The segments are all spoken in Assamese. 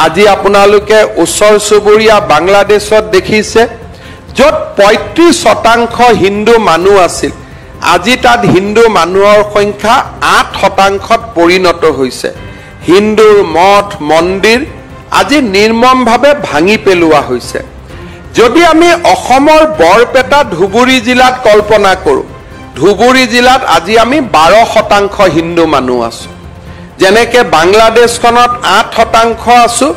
আজি আপোনালোকে ওচৰ চুবুৰীয়া বাংলাদেশত দেখিছে য'ত 35% হিন্দু মানুহ আছিল আজি তাত হিন্দু মানুহৰ সংখ্যা 8%ত পৰিণত হৈছে হিন্দুৰ মঠ মন্দিৰ আজি নিৰ্মমভাৱে ভাঙি পেলোৱা হৈছে যদি আমি অসমৰ বৰপেটা ধুবুৰী জিলাত কল্পনা কৰো ধুবুৰী জিলাত আজি আমি 12% হিন্দু মানুহ আছো যেনেকে বাংলাদেশখনত 8% আছো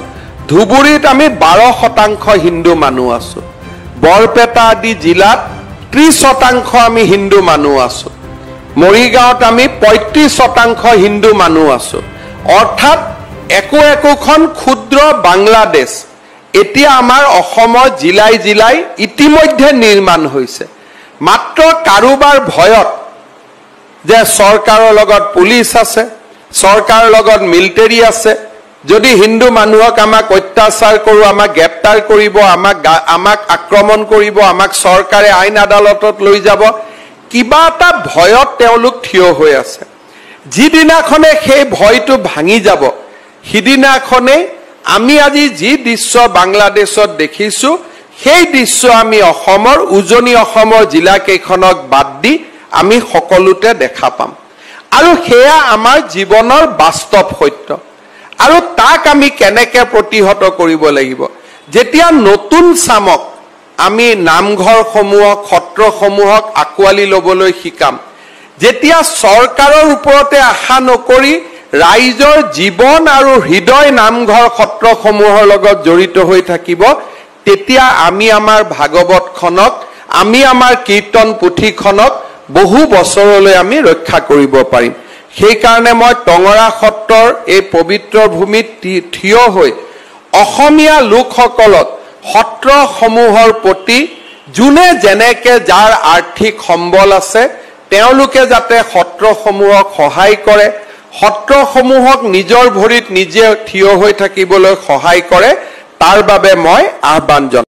ধুবুৰীত আমি 12% হিন্দু মানুহ আছো বৰপেটা আদি জিলাত 30% আমি হিন্দু মানুহ আছো মৰিগাঁৱত আমি 35% হিন্দু মানুহ আছো অৰ্থাৎ একোখন ক্ষুদ্ৰ বাংলাদেশ এতিয়া আমাৰ অসমৰ জিলাই জিলাই ইতিমধ্যে নিৰ্মাণ হৈছে মাত্ৰ কাৰোবাৰ ভয়ত যে চৰকাৰৰ লগত পুলিচ আছে চৰকাৰৰ লগত মিলিটাৰী আছে যদি হিন্দু মানুহক আমাক অত্যাচাৰ কৰো আমাক গ্ৰেপ্তাৰ কৰিব আমাক আক্ৰমণ কৰিব আমাক চৰকাৰে আইন আদালতত লৈ যাব কিবা এটা ভয়ত তেওঁলোক থিয় হৈ আছে যিদিনাখনে সেই ভয়টো ভাঙি যাব সিদিনাখনে আমি আজি যি দৃশ্য বাংলাদেশত দেখিছো সেই দৃশ্য আমি অসমৰ উজনি অসমৰ জিলা কেইখনক বাদ দি আমি সকলোতে দেখা পাম আৰু হেয়া আমাৰ জীৱনৰ বাস্তৱ সত্য আৰু তাক আমি কেনেকৈ প্ৰতিহত কৰিব লাগিব যেতিয়া নতুন চামক আমি নামঘৰসমূহক সত্ৰসমূহক আকোৱালি ল'বলৈ শিকাম যেতিয়া চৰকাৰৰ ওপৰতে আশা নকৰি ৰাইজৰ জীৱন আৰু হৃদয় নামঘৰ সত্ৰসমূহৰ লগত জড়িত হৈ থাকিব তেতিয়া আমি আমাৰ ভাগৱতখনক আমি আমাৰ কীৰ্তন পুথিখনক বহু বছৰলৈ আমি ৰক্ষা কৰিব পাৰিম সেই কাৰণে মই টঙৰা সত্ৰৰ এই পবিত্ৰ ভূমিত থিয় হৈ অসমীয়া লোকসকলক সত্ৰসমূহৰ প্ৰতি যোনে যেনেকে যাৰ আৰ্থিক সম্বল আছে তেওঁলোকে যাতে সত্ৰসমূহক সহায় কৰে সত্ৰসমূহক নিজৰ ভৰিত নিজে থিয় হৈ থাকিবলৈ সহায় কৰে তাৰ বাবে মই আহ্বান জনাইছো